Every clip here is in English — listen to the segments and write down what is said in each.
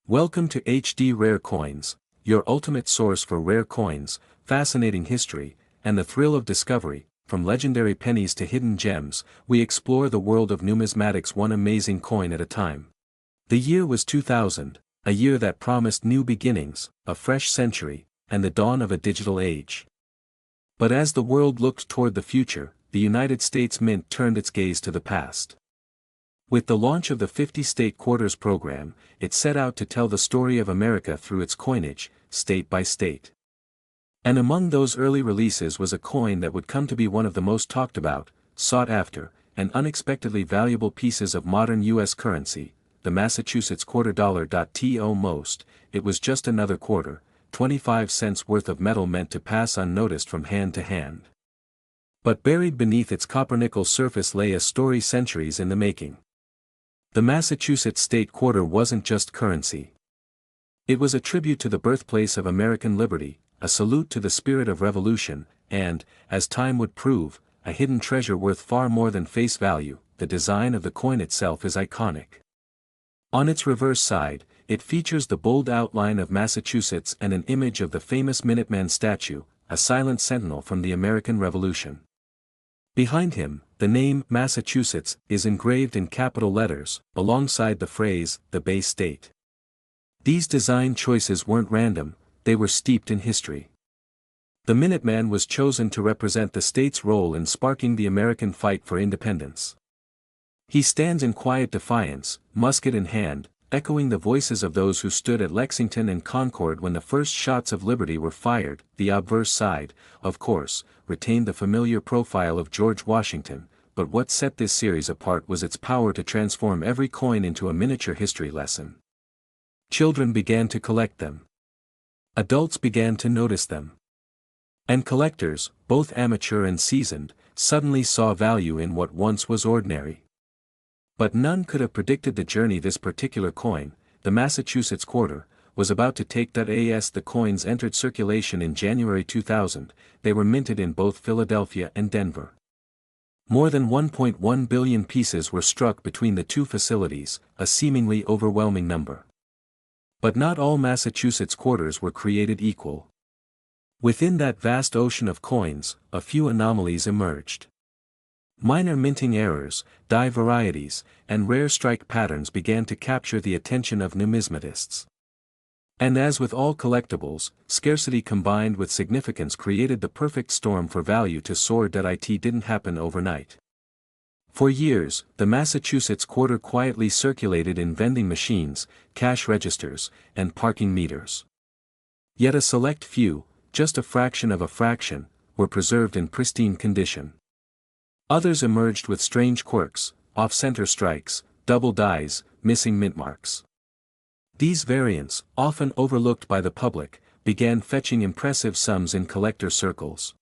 Welcome to HD Rare Coins, your ultimate source for rare coins, fascinating history, and the thrill of discovery. From legendary pennies to hidden gems, we explore the world of numismatics one amazing coin at a time. The year was 2000, a year that promised new beginnings, a fresh century, and the dawn of a digital age. But as the world looked toward the future, the United States Mint turned its gaze to the past. With the launch of the 50-state quarters program, it set out to tell the story of America through its coinage, state by state. And among those early releases was a coin that would come to be one of the most talked about, sought after, and unexpectedly valuable pieces of modern U.S. currency, the Massachusetts quarter dollar. Most, it was just another quarter, 25 cents worth of metal meant to pass unnoticed from hand to hand. But buried beneath its copper-nickel surface lay a story centuries in the making. The Massachusetts state quarter wasn't just currency. It was a tribute to the birthplace of American liberty, a salute to the spirit of revolution, and, as time would prove, a hidden treasure worth far more than face value. The design of the coin itself is iconic. On its reverse side, it features the bold outline of Massachusetts and an image of the famous Minuteman statue, a silent sentinel from the American Revolution. Behind him, the name Massachusetts is engraved in capital letters, alongside the phrase, the Bay State. These design choices weren't random, they were steeped in history. The Minuteman was chosen to represent the state's role in sparking the American fight for independence. He stands in quiet defiance, musket in hand, echoing the voices of those who stood at Lexington and Concord when the first shots of liberty were fired. The obverse side, of course, retained the familiar profile of George Washington, but what set this series apart was its power to transform every coin into a miniature history lesson. Children began to collect them. Adults began to notice them. And collectors, both amateur and seasoned, suddenly saw value in what once was ordinary. But none could have predicted the journey this particular coin, the Massachusetts quarter, was about to take. As the coins entered circulation in January 2000, they were minted in both Philadelphia and Denver. More than 1.1 billion pieces were struck between the two facilities, a seemingly overwhelming number. But not all Massachusetts quarters were created equal. Within that vast ocean of coins, a few anomalies emerged. Minor minting errors, die varieties, and rare strike patterns began to capture the attention of numismatists. And as with all collectibles, scarcity combined with significance created the perfect storm for value to soar. It didn't happen overnight. For years, the Massachusetts quarter quietly circulated in vending machines, cash registers, and parking meters. Yet a select few, just a fraction of a fraction, were preserved in pristine condition. Others emerged with strange quirks, off-center strikes, double dies, missing mint marks. These variants, often overlooked by the public, began fetching impressive sums in collector circles.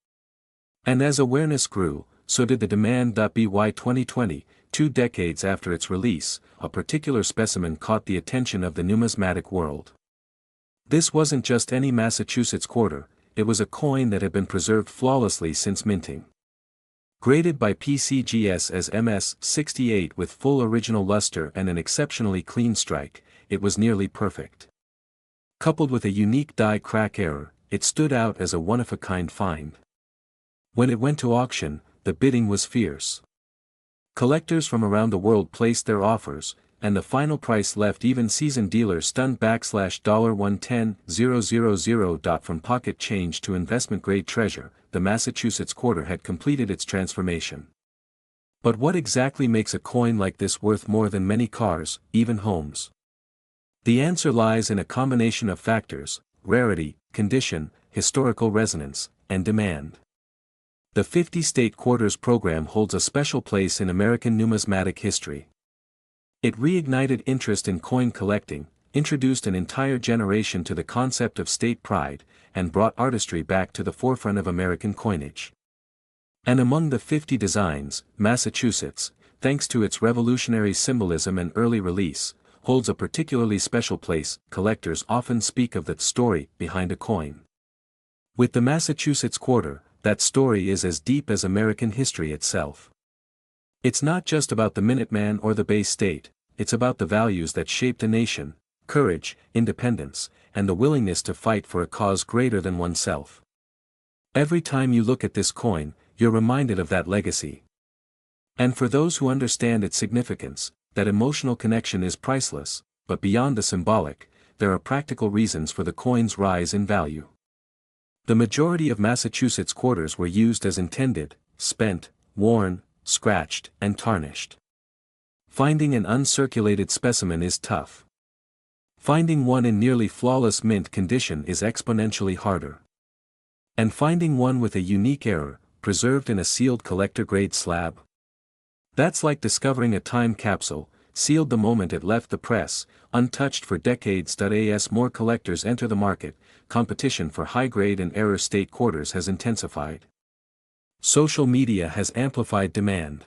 And as awareness grew, so did the demand. By 2020, 2 decades after its release, a particular specimen caught the attention of the numismatic world. This wasn't just any Massachusetts quarter, it was a coin that had been preserved flawlessly since minting. Graded by PCGS as MS-68 with full original luster and an exceptionally clean strike, it was nearly perfect. Coupled with a unique die crack error, it stood out as a one-of-a-kind find. When it went to auction, the bidding was fierce. Collectors from around the world placed their offers, and the final price left even seasoned dealers stunned. $110,000. From pocket change to investment-grade treasure, the Massachusetts quarter had completed its transformation. But what exactly makes a coin like this worth more than many cars, even homes? The answer lies in a combination of factors: rarity, condition, historical resonance, and demand. The 50-state quarters program holds a special place in American numismatic history. It reignited interest in coin collecting, introduced an entire generation to the concept of state pride, and brought artistry back to the forefront of American coinage. And among the 50 designs, Massachusetts, thanks to its revolutionary symbolism and early release, holds a particularly special place. Collectors often speak of the story behind a coin. With the Massachusetts quarter, that story is as deep as American history itself. It's not just about the Minuteman or the Bay State, it's about the values that shaped a nation, courage, independence, and the willingness to fight for a cause greater than oneself. Every time you look at this coin, you're reminded of that legacy. And for those who understand its significance, that emotional connection is priceless, but beyond the symbolic, there are practical reasons for the coin's rise in value. The majority of Massachusetts quarters were used as intended, spent, worn, scratched, and tarnished. Finding an uncirculated specimen is tough. Finding one in nearly flawless mint condition is exponentially harder. And finding one with a unique error, preserved in a sealed collector-grade slab? That's like discovering a time capsule, sealed the moment it left the press, untouched for decades. As more collectors enter the market, competition for high-grade and error-state quarters has intensified. Social media has amplified demand.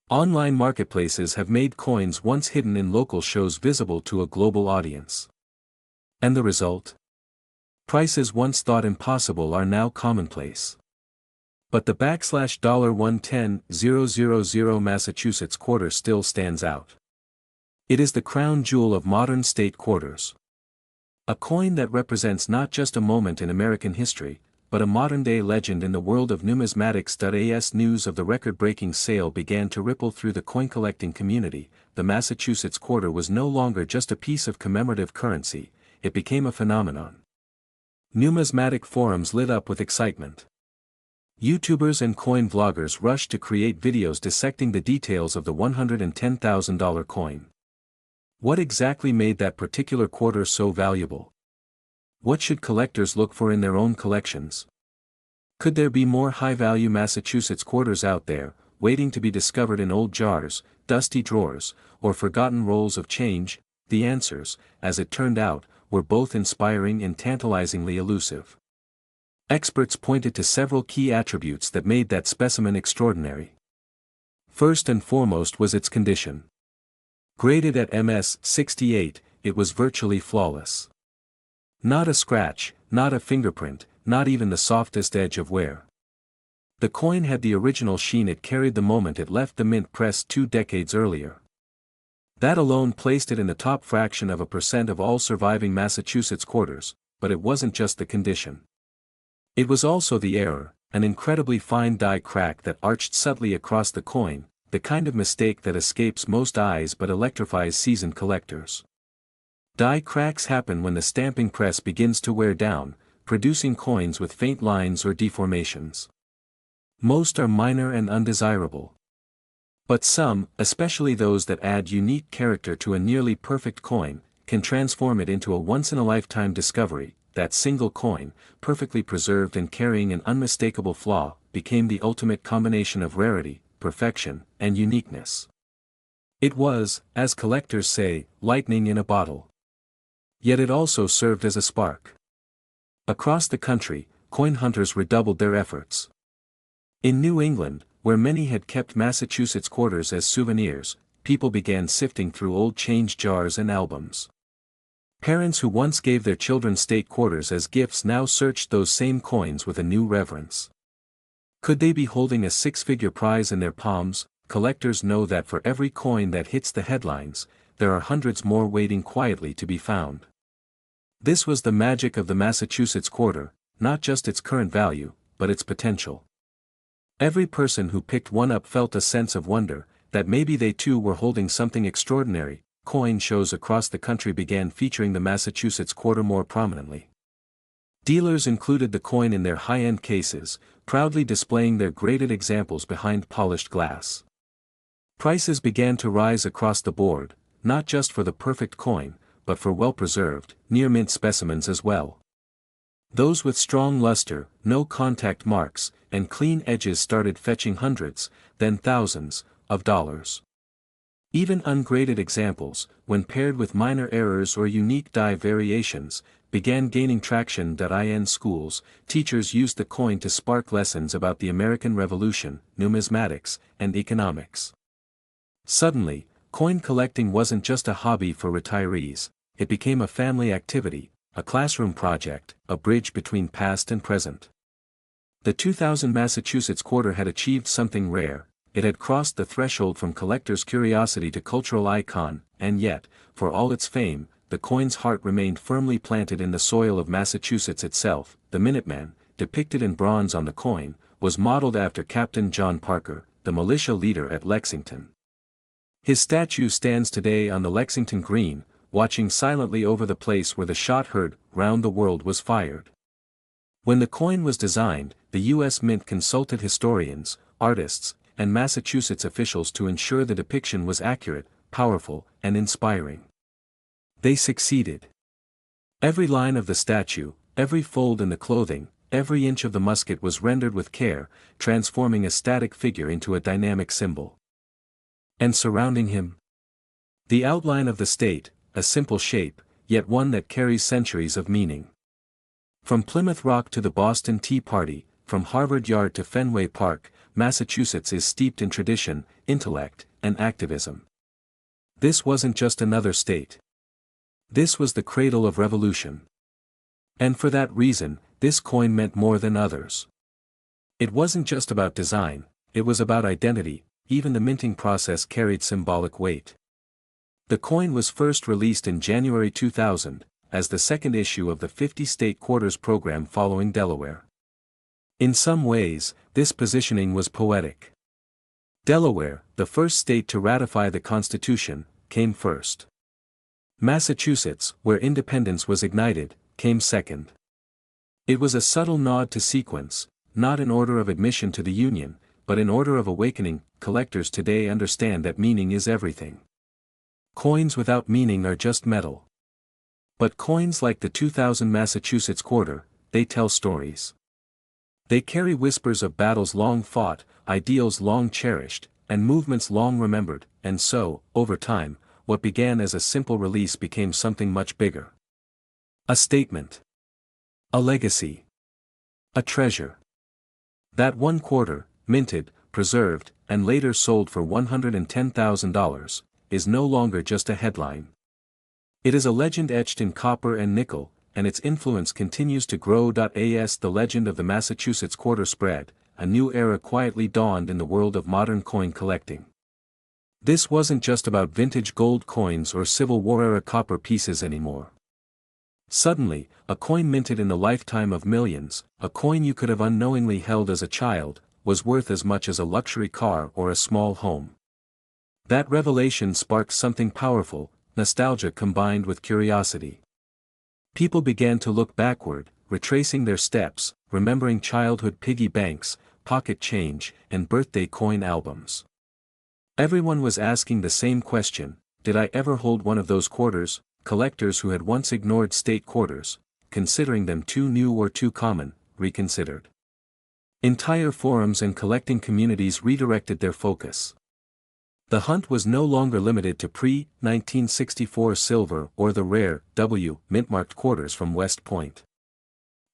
Online marketplaces have made coins once hidden in local shows visible to a global audience. And the result? Prices once thought impossible are now commonplace. But the $110,000 Massachusetts quarter still stands out. It is the crown jewel of modern state quarters. A coin that represents not just a moment in American history, but a modern-day legend in the world of numismatics. As news of the record-breaking sale began to ripple through the coin-collecting community, the Massachusetts quarter was no longer just a piece of commemorative currency, it became a phenomenon. Numismatic forums lit up with excitement. YouTubers and coin vloggers rushed to create videos dissecting the details of the $110,000 coin. What exactly made that particular quarter so valuable? What should collectors look for in their own collections? Could there be more high-value Massachusetts quarters out there, waiting to be discovered in old jars, dusty drawers, or forgotten rolls of change? The answers, as it turned out, were both inspiring and tantalizingly elusive. Experts pointed to several key attributes that made that specimen extraordinary. First and foremost was its condition. Graded at MS 68, it was virtually flawless. Not a scratch, not a fingerprint, not even the softest edge of wear. The coin had the original sheen it carried the moment it left the mint press 2 decades earlier. That alone placed it in the top fraction of a percent of all surviving Massachusetts quarters, but it wasn't just the condition. It was also the error, an incredibly fine die crack that arched subtly across the coin, the kind of mistake that escapes most eyes but electrifies seasoned collectors. Die cracks happen when the stamping press begins to wear down, producing coins with faint lines or deformations. Most are minor and undesirable. But some, especially those that add unique character to a nearly perfect coin, can transform it into a once-in-a-lifetime discovery. That single coin, perfectly preserved and carrying an unmistakable flaw, became the ultimate combination of rarity, perfection, and uniqueness. It was, as collectors say, lightning in a bottle. Yet it also served as a spark. Across the country, coin hunters redoubled their efforts. In New England, where many had kept Massachusetts quarters as souvenirs, people began sifting through old change jars and albums. Parents who once gave their children state quarters as gifts now searched those same coins with a new reverence. Could they be holding a 6-figure prize in their palms? Collectors know that for every coin that hits the headlines, there are hundreds more waiting quietly to be found. This was the magic of the Massachusetts quarter, not just its current value, but its potential. Every person who picked one up felt a sense of wonder, that maybe they too were holding something extraordinary. Coin shows across the country began featuring the Massachusetts quarter more prominently. Dealers included the coin in their high-end cases, proudly displaying their graded examples behind polished glass. Prices began to rise across the board, not just for the perfect coin, but for well-preserved, near-mint specimens as well. Those with strong luster, no contact marks, and clean edges started fetching hundreds, then thousands, of dollars. Even ungraded examples, when paired with minor errors or unique die variations, began gaining traction. In schools, teachers used the coin to spark lessons about the American Revolution, numismatics, and economics. Suddenly, coin collecting wasn't just a hobby for retirees, it became a family activity, a classroom project, a bridge between past and present. The 2000 Massachusetts quarter had achieved something rare. It had crossed the threshold from collector's curiosity to cultural icon, and yet, for all its fame, the coin's heart remained firmly planted in the soil of Massachusetts itself. The Minuteman, depicted in bronze on the coin, was modeled after Captain John Parker, the militia leader at Lexington. His statue stands today on the Lexington Green, watching silently over the place where the shot heard round the world was fired. When the coin was designed, the U.S. Mint consulted historians, artists, and Massachusetts officials to ensure the depiction was accurate, powerful, and inspiring. They succeeded. Every line of the statue, every fold in the clothing, every inch of the musket was rendered with care, transforming a static figure into a dynamic symbol. And surrounding him? The outline of the state, a simple shape, yet one that carries centuries of meaning. From Plymouth Rock to the Boston Tea Party, from Harvard Yard to Fenway Park, Massachusetts is steeped in tradition, intellect, and activism. This wasn't just another state. This was the cradle of revolution. And for that reason, this coin meant more than others. It wasn't just about design, it was about identity. Even the minting process carried symbolic weight. The coin was first released in January 2000, as the second issue of the 50-state quarters program following Delaware. In some ways, this positioning was poetic. Delaware, the first state to ratify the Constitution, came first. Massachusetts, where independence was ignited, came second. It was a subtle nod to sequence, not in order of admission to the Union, but in order of awakening. Collectors today understand that meaning is everything. Coins without meaning are just metal. But coins like the 2000 Massachusetts quarter, they tell stories. They carry whispers of battles long fought, ideals long cherished, and movements long remembered, and so, over time, what began as a simple release became something much bigger. A statement. A legacy. A treasure. That one quarter, minted, preserved, and later sold for $110,000, is no longer just a headline. It is a legend etched in copper and nickel, and its influence continues to grow. As the legend of the Massachusetts quarter spread, a new era quietly dawned in the world of modern coin collecting. This wasn't just about vintage gold coins or Civil War-era copper pieces anymore. Suddenly, a coin minted in the lifetime of millions, a coin you could have unknowingly held as a child, was worth as much as a luxury car or a small home. That revelation sparked something powerful, nostalgia combined with curiosity. People began to look backward, retracing their steps, remembering childhood piggy banks, pocket change, and birthday coin albums. Everyone was asking the same question: did I ever hold one of those quarters? Collectors who had once ignored state quarters, considering them too new or too common, reconsidered. Entire forums and collecting communities redirected their focus. The hunt was no longer limited to pre-1964 silver or the rare mint-marked quarters from West Point.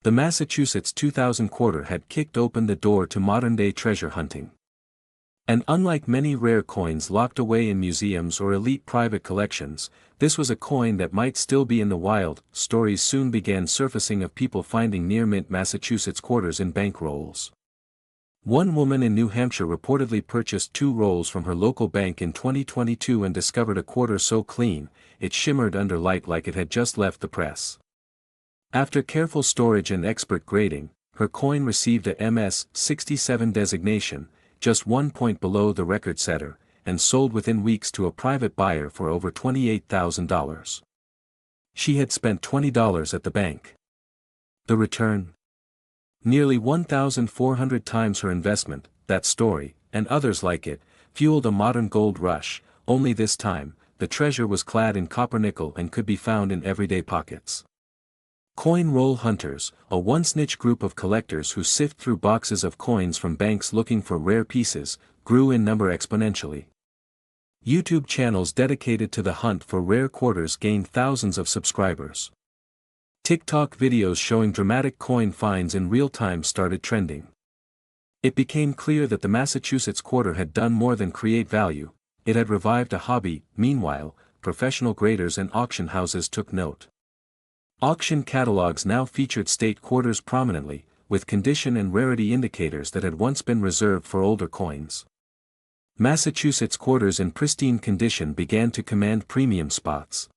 The Massachusetts 2000 quarter had kicked open the door to modern-day treasure hunting. And unlike many rare coins locked away in museums or elite private collections, this was a coin that might still be in the wild. Stories soon began surfacing of people finding near-mint Massachusetts quarters in bank rolls. One woman in New Hampshire reportedly purchased 2 rolls from her local bank in 2022 and discovered a quarter so clean, it shimmered under light like it had just left the press. After careful storage and expert grading, her coin received a MS 67 designation, just 1 point below the record setter, and sold within weeks to a private buyer for over $28,000. She had spent $20 at the bank. The return? Nearly 1,400 times her investment. That story, and others like it, fueled a modern gold rush, only this time, the treasure was clad in copper nickel and could be found in everyday pockets. Coin roll hunters, a once niche group of collectors who sift through boxes of coins from banks looking for rare pieces, grew in number exponentially. YouTube channels dedicated to the hunt for rare quarters gained thousands of subscribers. TikTok videos showing dramatic coin finds in real time started trending. It became clear that the Massachusetts quarter had done more than create value, it had revived a hobby. Meanwhile, professional graders and auction houses took note. Auction catalogs now featured state quarters prominently, with condition and rarity indicators that had once been reserved for older coins. Massachusetts quarters in pristine condition began to command premium spots.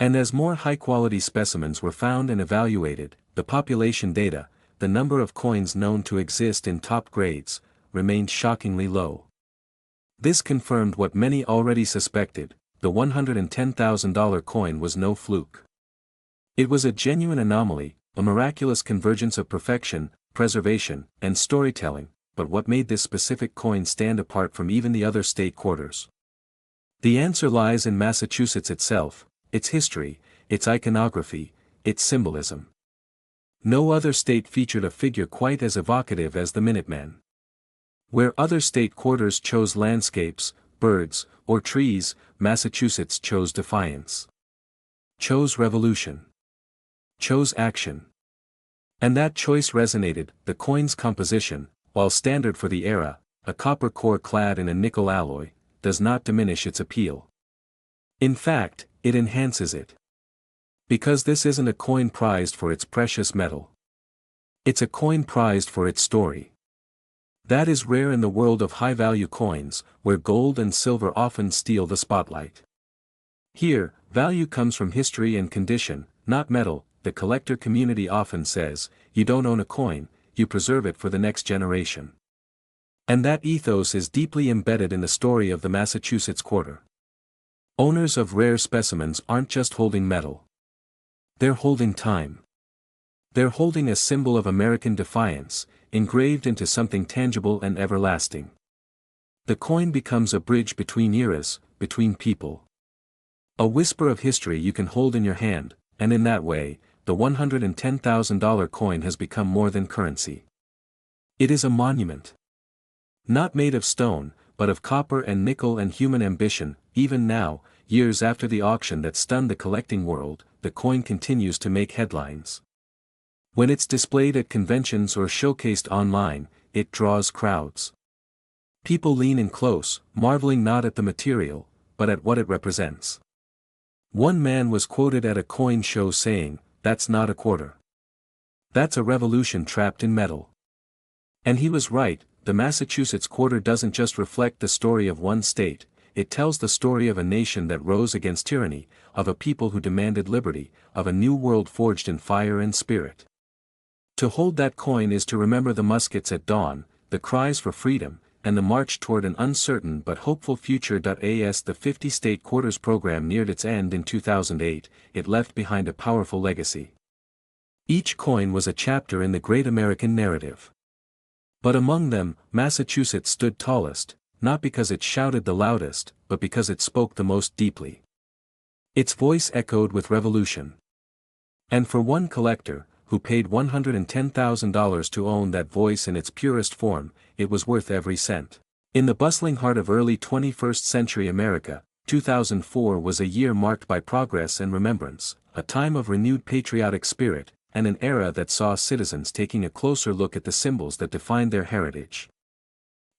And as more high-quality specimens were found and evaluated, the population data, the number of coins known to exist in top grades, remained shockingly low. This confirmed what many already suspected: the $110,000 coin was no fluke. It was a genuine anomaly, a miraculous convergence of perfection, preservation, and storytelling. But what made this specific coin stand apart from even the other state quarters? The answer lies in Massachusetts itself, its history, its iconography, its symbolism. No other state featured a figure quite as evocative as the Minuteman. Where other state quarters chose landscapes, birds, or trees, Massachusetts chose defiance. Chose revolution. Chose action. And that choice resonated. The coin's composition, while standard for the era, a copper core clad in a nickel alloy, does not diminish its appeal. In fact, it enhances it. Because this isn't a coin prized for its precious metal. It's a coin prized for its story. That is rare in the world of high-value coins, where gold and silver often steal the spotlight. Here, value comes from history and condition, not metal. The collector community often says, you don't own a coin, you preserve it for the next generation. And that ethos is deeply embedded in the story of the Massachusetts Quarter. Owners of rare specimens aren't just holding metal. They're holding time. They're holding a symbol of American defiance, engraved into something tangible and everlasting. The coin becomes a bridge between eras, between people. A whisper of history you can hold in your hand, and in that way, the $110,000 coin has become more than currency. It is a monument. Not made of stone, but of copper and nickel and human ambition. Even now, years after the auction that stunned the collecting world, the coin continues to make headlines. When it's displayed at conventions or showcased online, it draws crowds. People lean in close, marveling not at the material, but at what it represents. One man was quoted at a coin show saying, "That's not a quarter. That's a revolution trapped in metal." And he was right. The Massachusetts Quarter doesn't just reflect the story of one state, it tells the story of a nation that rose against tyranny, of a people who demanded liberty, of a new world forged in fire and spirit. To hold that coin is to remember the muskets at dawn, the cries for freedom, and the march toward an uncertain but hopeful future. As the 50-state quarters program neared its end in 2008, it left behind a powerful legacy. Each coin was a chapter in the great American narrative. But among them, Massachusetts stood tallest, not because it shouted the loudest, but because it spoke the most deeply. Its voice echoed with revolution. And for one collector, who paid $110,000 to own that voice in its purest form, it was worth every cent. In the bustling heart of early 21st century America, 2004 was a year marked by progress and remembrance, a time of renewed patriotic spirit, and an era that saw citizens taking a closer look at the symbols that defined their heritage.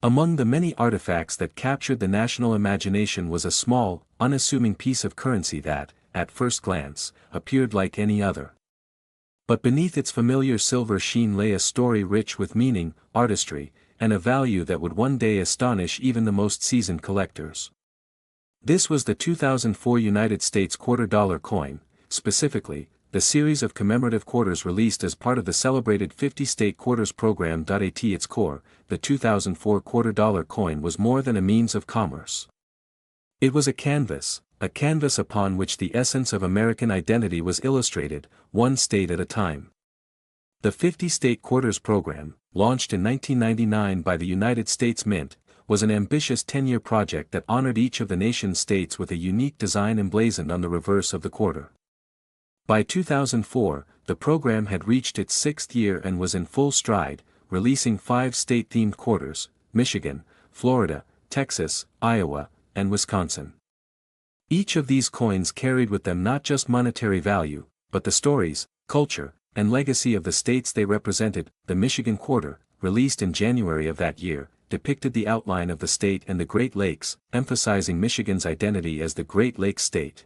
Among the many artifacts that captured the national imagination was a small, unassuming piece of currency that, at first glance, appeared like any other. But beneath its familiar silver sheen lay a story rich with meaning, artistry, and a value that would one day astonish even the most seasoned collectors. This was the 2004 United States $quarter coin, specifically, the series of commemorative quarters released as part of the celebrated 50-state quarters program. At its core, the 2004 $quarter coin was more than a means of commerce. It was a canvas upon which the essence of American identity was illustrated, one state at a time. The 50-state quarters program, launched in 1999 by the United States Mint, was an ambitious 10-year project that honored each of the nation's states with a unique design emblazoned on the reverse of the quarter. By 2004, the program had reached its sixth year and was in full stride, releasing 5 state-themed quarters: Michigan, Florida, Texas, Iowa, and Wisconsin. Each of these coins carried with them not just monetary value, but the stories, culture, and legacy of the states they represented. The Michigan Quarter, released in January of that year, depicted the outline of the state and the Great Lakes, emphasizing Michigan's identity as the Great Lakes state.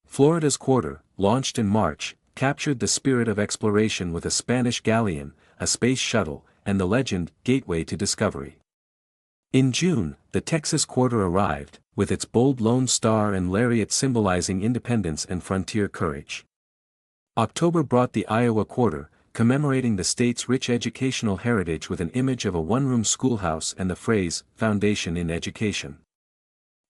Florida's Quarter, launched in March, captured the spirit of exploration with a Spanish galleon, a space shuttle, and the legend, Gateway to Discovery. In June, the Texas Quarter arrived, with its bold lone star and lariat symbolizing independence and frontier courage. October brought the Iowa Quarter, commemorating the state's rich educational heritage with an image of a one-room schoolhouse and the phrase, "Foundation in Education."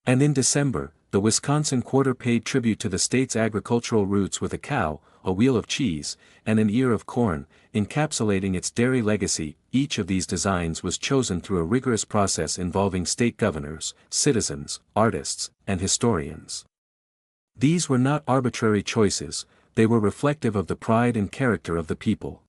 And in December, the Wisconsin Quarter paid tribute to the state's agricultural roots with a cow, a wheel of cheese, and an ear of corn, encapsulating its dairy legacy. Each of these designs was chosen through a rigorous process involving state governors, citizens, artists, and historians. These were not arbitrary choices, they were reflective of the pride and character of the people.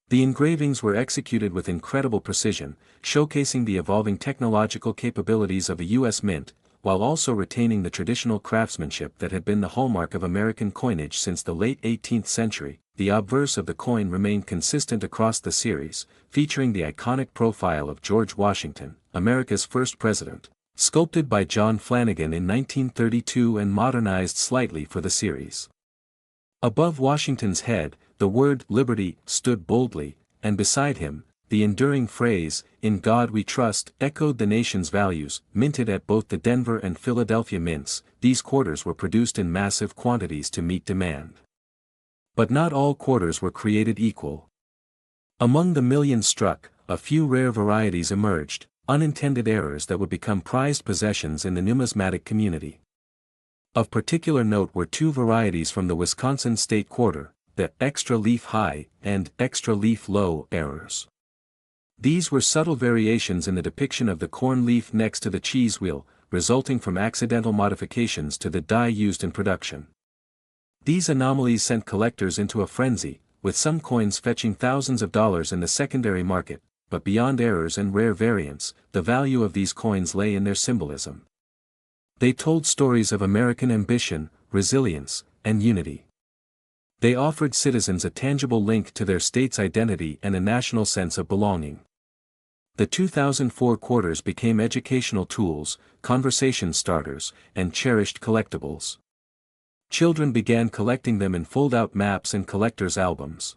The engravings were executed with incredible precision, showcasing the evolving technological capabilities of a U.S. mint, while also retaining the traditional craftsmanship that had been the hallmark of American coinage since the late 18th century. The obverse of the coin remained consistent across the series, featuring the iconic profile of George Washington, America's first president, sculpted by John Flanagan in 1932 and modernized slightly for the series. Above Washington's head, the word "Liberty" stood boldly, and beside him, the enduring phrase, "In God We Trust," echoed the nation's values. Minted at both the Denver and Philadelphia mints, these quarters were produced in massive quantities to meet demand. But not all quarters were created equal. Among the millions struck, a few rare varieties emerged, unintended errors that would become prized possessions in the numismatic community. Of particular note were two varieties from the Wisconsin State Quarter, the "extra leaf high" and "extra leaf low" errors. These were subtle variations in the depiction of the corn leaf next to the cheese wheel, resulting from accidental modifications to the die used in production. These anomalies sent collectors into a frenzy, with some coins fetching thousands of dollars in the secondary market, but beyond errors and rare variants, the value of these coins lay in their symbolism. They told stories of American ambition, resilience, and unity. They offered citizens a tangible link to their state's identity and a national sense of belonging. The 2004 quarters became educational tools, conversation starters, and cherished collectibles. Children began collecting them in fold-out maps and collectors' albums.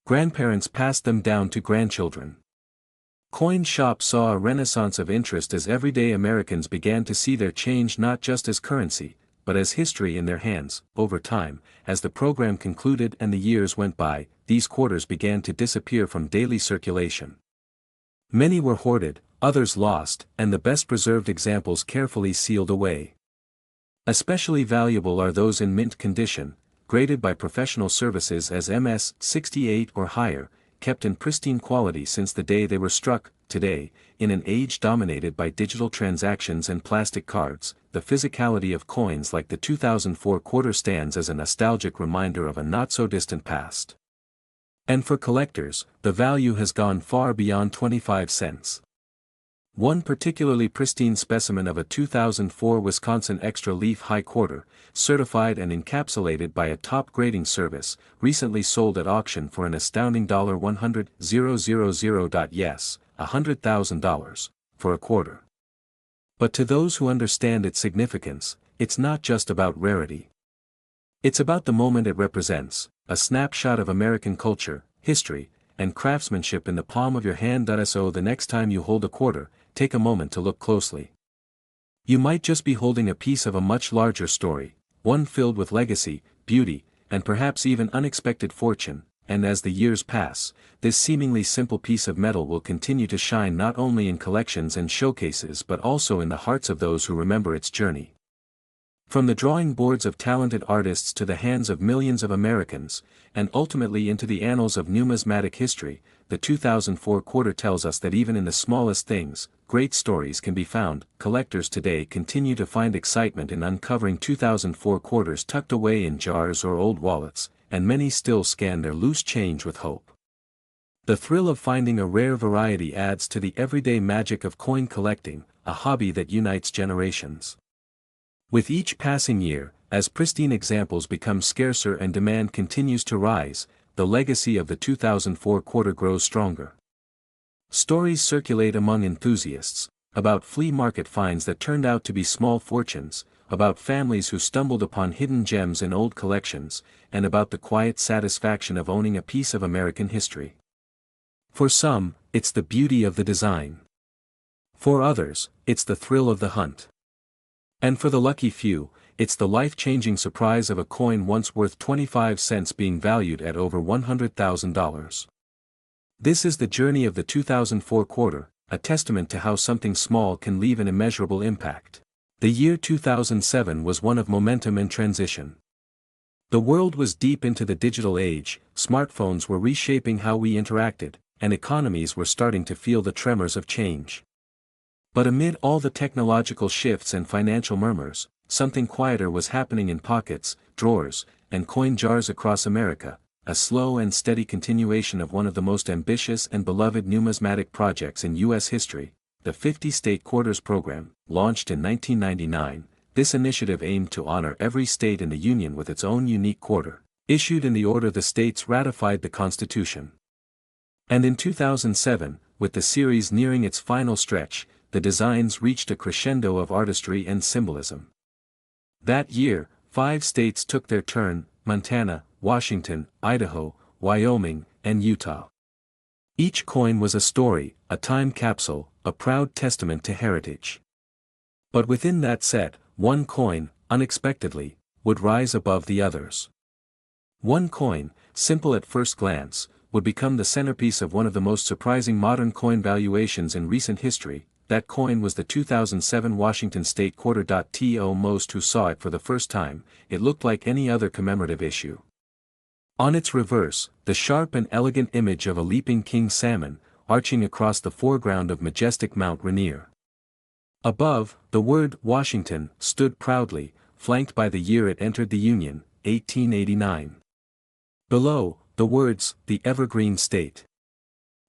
Grandparents passed them down to grandchildren. Coin shops saw a renaissance of interest as everyday Americans began to see their change not just as currency, but as history in their hands. Over time, as the program concluded and the years went by, these quarters began to disappear from daily circulation. Many were hoarded, others lost, and the best-preserved examples carefully sealed away. Especially valuable are those in mint condition, graded by professional services as MS 68 or higher, kept in pristine quality since the day they were struck. Today, in an age dominated by digital transactions and plastic cards, the physicality of coins like the 2004 quarter stands as a nostalgic reminder of a not-so-distant past. And for collectors, the value has gone far beyond 25 cents. One particularly pristine specimen of a 2004 Wisconsin Extra Leaf High Quarter, certified and encapsulated by a top grading service, recently sold at auction for an astounding $100,000. Yes, $100,000, for a quarter. But to those who understand its significance, it's not just about rarity. It's about the moment it represents, a snapshot of American culture, history, and craftsmanship in the palm of your hand. So the next time you hold a quarter, take a moment to look closely. You might just be holding a piece of a much larger story, one filled with legacy, beauty, and perhaps even unexpected fortune, and as the years pass, this seemingly simple piece of metal will continue to shine not only in collections and showcases but also in the hearts of those who remember its journey. From the drawing boards of talented artists to the hands of millions of Americans, and ultimately into the annals of numismatic history, the 2004 quarter tells us that even in the smallest things, great stories can be found. Collectors today continue to find excitement in uncovering 2004 quarters tucked away in jars or old wallets, and many still scan their loose change with hope. The thrill of finding a rare variety adds to the everyday magic of coin collecting, a hobby that unites generations. With each passing year, as pristine examples become scarcer and demand continues to rise, the legacy of the 2004 quarter grows stronger. Stories circulate among enthusiasts, about flea market finds that turned out to be small fortunes, about families who stumbled upon hidden gems in old collections, and about the quiet satisfaction of owning a piece of American history. For some, it's the beauty of the design. For others, it's the thrill of the hunt. And for the lucky few, it's the life-changing surprise of a coin once worth 25 cents being valued at over $100,000. This is the journey of the 2004 quarter, a testament to how something small can leave an immeasurable impact. The year 2007 was one of momentum and transition. The world was deep into the digital age, smartphones were reshaping how we interacted, and economies were starting to feel the tremors of change. But amid all the technological shifts and financial murmurs, something quieter was happening in pockets, drawers, and coin jars across America, a slow and steady continuation of one of the most ambitious and beloved numismatic projects in U.S. history, the 50-State Quarters Program. Launched in 1999, this initiative aimed to honor every state in the Union with its own unique quarter, issued in the order the states ratified the Constitution. And in 2007, with the series nearing its final stretch, the designs reached a crescendo of artistry and symbolism. That year, 5 states took their turn: Montana, Washington, Idaho, Wyoming, and Utah. Each coin was a story, a time capsule, a proud testament to heritage. But within that set, one coin, unexpectedly, would rise above the others. One coin, simple at first glance, would become the centerpiece of one of the most surprising modern coin valuations in recent history. That coin was the 2007 Washington State Quarter. To most who saw it for the first time, it looked like any other commemorative issue. On its reverse, the sharp and elegant image of a leaping king salmon, arching across the foreground of majestic Mount Rainier. Above, the word Washington stood proudly, flanked by the year it entered the Union, 1889. Below, the words, the Evergreen State.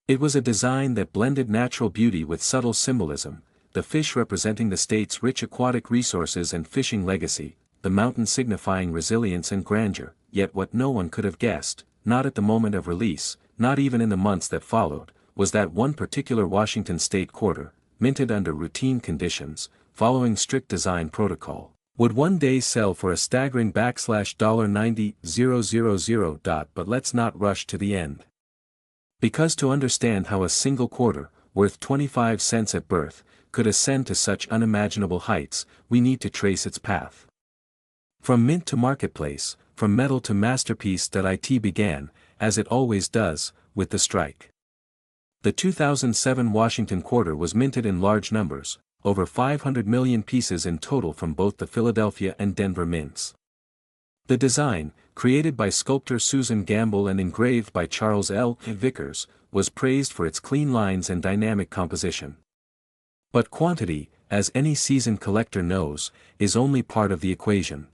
It was a design that blended natural beauty with subtle symbolism, the fish representing the state's rich aquatic resources and fishing legacy, the mountain signifying resilience and grandeur. Yet what no one could have guessed, not at the moment of release, not even in the months that followed, was that one particular Washington State Quarter, minted under routine conditions, following strict design protocol, would one day sell for a staggering $90,000. But let's not rush to the end. Because to understand how a single quarter, worth 25 cents at birth, could ascend to such unimaginable heights, we need to trace its path. From mint to marketplace, from metal to masterpiece. It began, as it always does, with the strike. The 2007 Washington Quarter was minted in large numbers, over 500 million pieces in total from both the Philadelphia and Denver mints. The design, created by sculptor Susan Gamble and engraved by Charles L. Vickers, was praised for its clean lines and dynamic composition. But quantity, as any seasoned collector knows, is only part of the equation.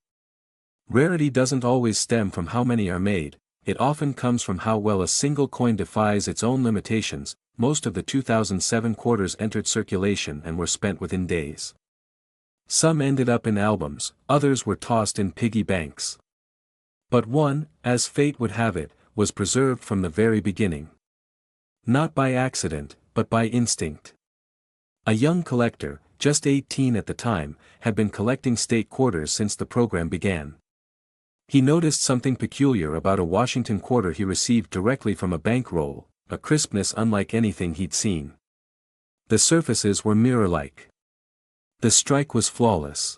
Rarity doesn't always stem from how many are made, it often comes from how well a single coin defies its own limitations. Most of the 2007 quarters entered circulation and were spent within days. Some ended up in albums, others were tossed in piggy banks. But one, as fate would have it, was preserved from the very beginning. Not by accident, but by instinct. A young collector, just 18 at the time, had been collecting state quarters since the program began. He noticed something peculiar about a Washington quarter he received directly from a bankroll, a crispness unlike anything he'd seen. The surfaces were mirror-like. The strike was flawless.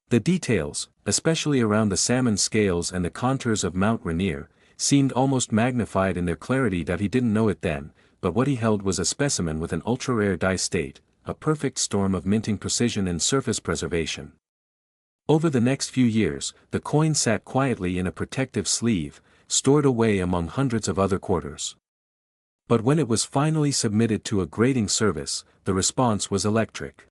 The details, especially around the salmon scales and the contours of Mount Rainier, seemed almost magnified in their clarity. He didn't know it then, but what he held was a specimen with an ultra-rare die state, a perfect storm of minting precision and surface preservation. Over the next few years, the coin sat quietly in a protective sleeve, stored away among hundreds of other quarters. But when it was finally submitted to a grading service, the response was electric.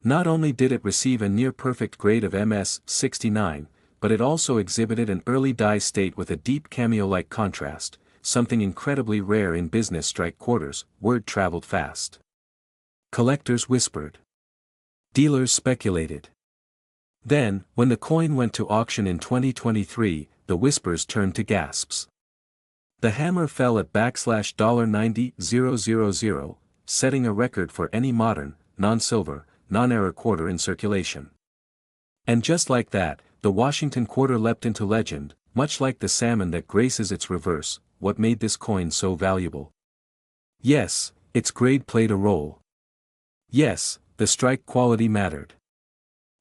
Not only did it receive a near-perfect grade of MS-69, but it also exhibited an early die state with a deep cameo-like contrast, something incredibly rare in business strike quarters. Word traveled fast. Collectors whispered. Dealers speculated. Then, when the coin went to auction in 2023, the whispers turned to gasps. The hammer fell at $90,000, setting a record for any modern, non-silver, non-error quarter in circulation. And just like that, the Washington Quarter leapt into legend, much like the salmon that graces its reverse. What made this coin so valuable? Yes, its grade played a role. Yes, the strike quality mattered.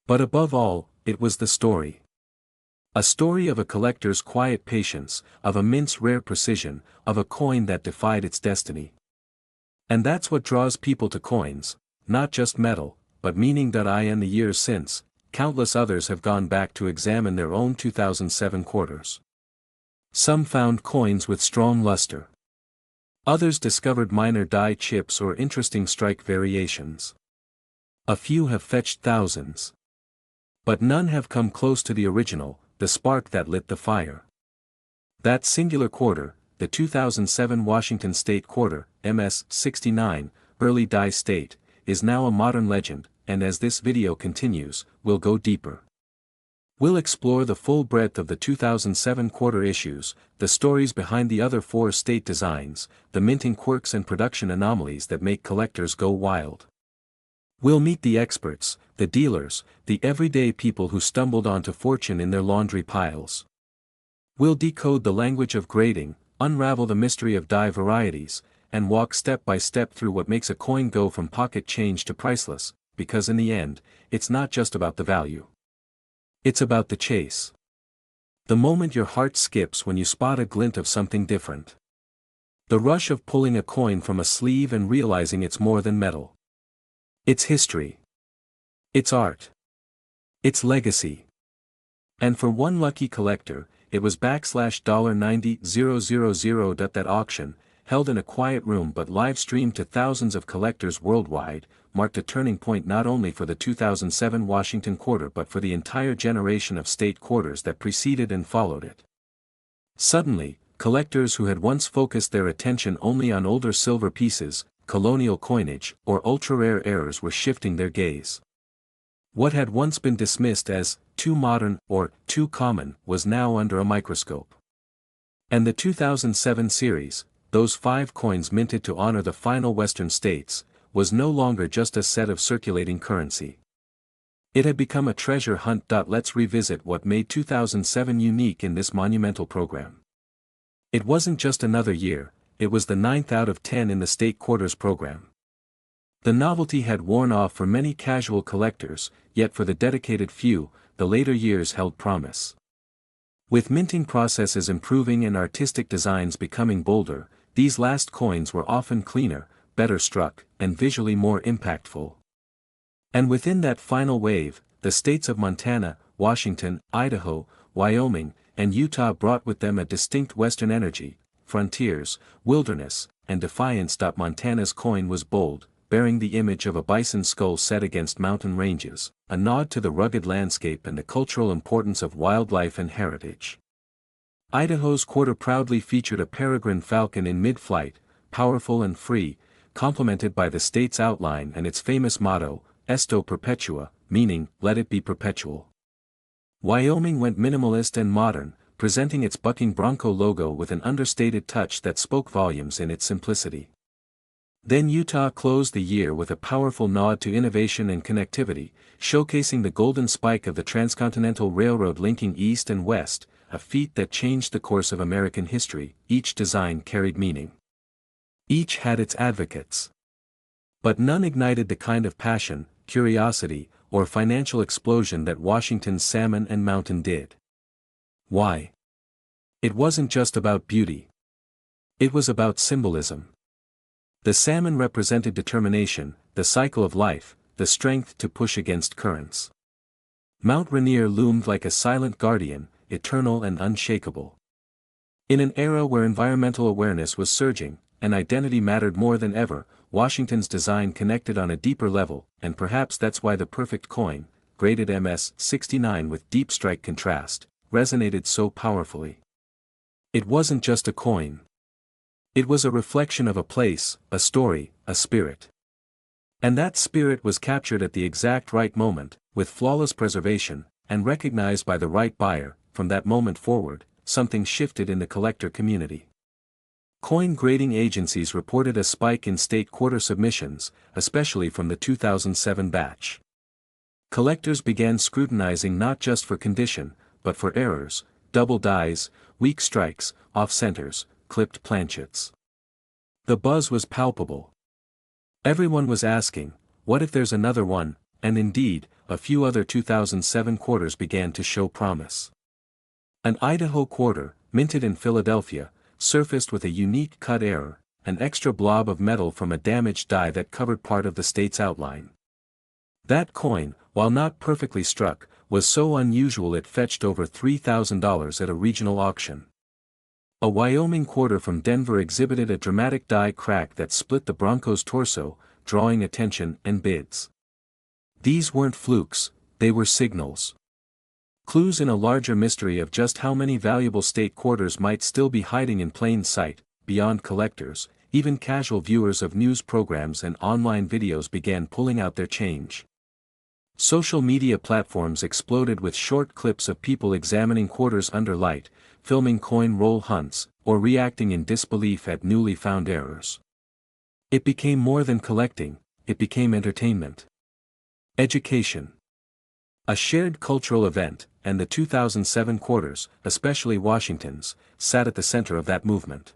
But above all, it was the story. A story of a collector's quiet patience, of a mint's rare precision, of a coin that defied its destiny. And that's what draws people to coins, not just metal, but meaning. In the years since, countless others have gone back to examine their own 2007 quarters. Some found coins with strong luster. Others discovered minor die chips or interesting strike variations. A few have fetched thousands. But none have come close to the original, the spark that lit the fire. That singular quarter, the 2007 Washington State Quarter, MS-69, early die state, is now a modern legend, and as this video continues, we'll go deeper. We'll explore the full breadth of the 2007 quarter issues, the stories behind the other 4 state designs, the minting quirks and production anomalies that make collectors go wild. We'll meet the experts, the dealers, the everyday people who stumbled onto fortune in their laundry piles. We'll decode the language of grading, unravel the mystery of die varieties, and walk step by step through what makes a coin go from pocket change to priceless, because in the end, it's not just about the value. It's about the chase. The moment your heart skips when you spot a glint of something different. The rush of pulling a coin from a sleeve and realizing it's more than metal. It's history. It's art. It's legacy. And for one lucky collector, it was $90000. That auction, held in a quiet room but live-streamed to thousands of collectors worldwide, marked a turning point not only for the 2007 Washington quarter but for the entire generation of state quarters that preceded and followed it. Suddenly, collectors who had once focused their attention only on older silver pieces, colonial coinage, or ultra-rare errors were shifting their gaze. What had once been dismissed as too modern or too common was now under a microscope. And the 2007 series, those 5 coins minted to honor the final Western states, was no longer just a set of circulating currency. It had become a treasure hunt. Let's revisit what made 2007 unique in this monumental program. It wasn't just another year, it was the 9th out of 10 in the state quarters program. The novelty had worn off for many casual collectors, yet for the dedicated few, the later years held promise. With minting processes improving and artistic designs becoming bolder, these last coins were often cleaner, better struck, and visually more impactful. And within that final wave, the states of Montana, Washington, Idaho, Wyoming, and Utah brought with them a distinct Western energy, frontiers, wilderness, and defiance. Montana's coin was bold, bearing the image of a bison skull set against mountain ranges, a nod to the rugged landscape and the cultural importance of wildlife and heritage. Idaho's quarter proudly featured a peregrine falcon in mid-flight, powerful and free, complemented by the state's outline and its famous motto, Esto Perpetua, meaning, let it be perpetual. Wyoming went minimalist and modern, presenting its bucking bronco logo with an understated touch that spoke volumes in its simplicity. Then Utah closed the year with a powerful nod to innovation and connectivity, showcasing the golden spike of the Transcontinental Railroad linking East and West, a feat that changed the course of American history. Each design carried meaning. Each had its advocates. But none ignited the kind of passion, curiosity, or financial explosion that Washington's Salmon and Mountain did. Why? It wasn't just about beauty. It was about symbolism. The salmon represented determination, the cycle of life, the strength to push against currents. Mount Rainier loomed like a silent guardian, eternal and unshakable. In an era where environmental awareness was surging, and identity mattered more than ever, Washington's design connected on a deeper level, and perhaps that's why the perfect coin, graded MS-69 with deep strike contrast, resonated so powerfully. It wasn't just a coin. It was a reflection of a place, a story, a spirit. And that spirit was captured at the exact right moment, with flawless preservation, and recognized by the right buyer. From that moment forward, something shifted in the collector community. Coin grading agencies reported a spike in state quarter submissions, especially from the 2007 batch. Collectors began scrutinizing not just for condition, but for errors, double dies, weak strikes, off-centers, clipped planchets. The buzz was palpable. Everyone was asking, what if there's another one? And indeed, a few other 2007 quarters began to show promise. An Idaho quarter, minted in Philadelphia, surfaced with a unique cut error, an extra blob of metal from a damaged die that covered part of the state's outline. That coin, while not perfectly struck, was so unusual it fetched over $3,000 at a regional auction. A Wyoming quarter from Denver exhibited a dramatic die crack that split the Broncos' torso, drawing attention and bids. These weren't flukes, they were signals. Clues in a larger mystery of just how many valuable state quarters might still be hiding in plain sight. Beyond collectors, even casual viewers of news programs and online videos began pulling out their change. Social media platforms exploded with short clips of people examining quarters under light, filming coin roll hunts, or reacting in disbelief at newly found errors. It became more than collecting, it became entertainment. Education. A shared cultural event, and the 2007 quarters, especially Washington's, sat at the center of that movement.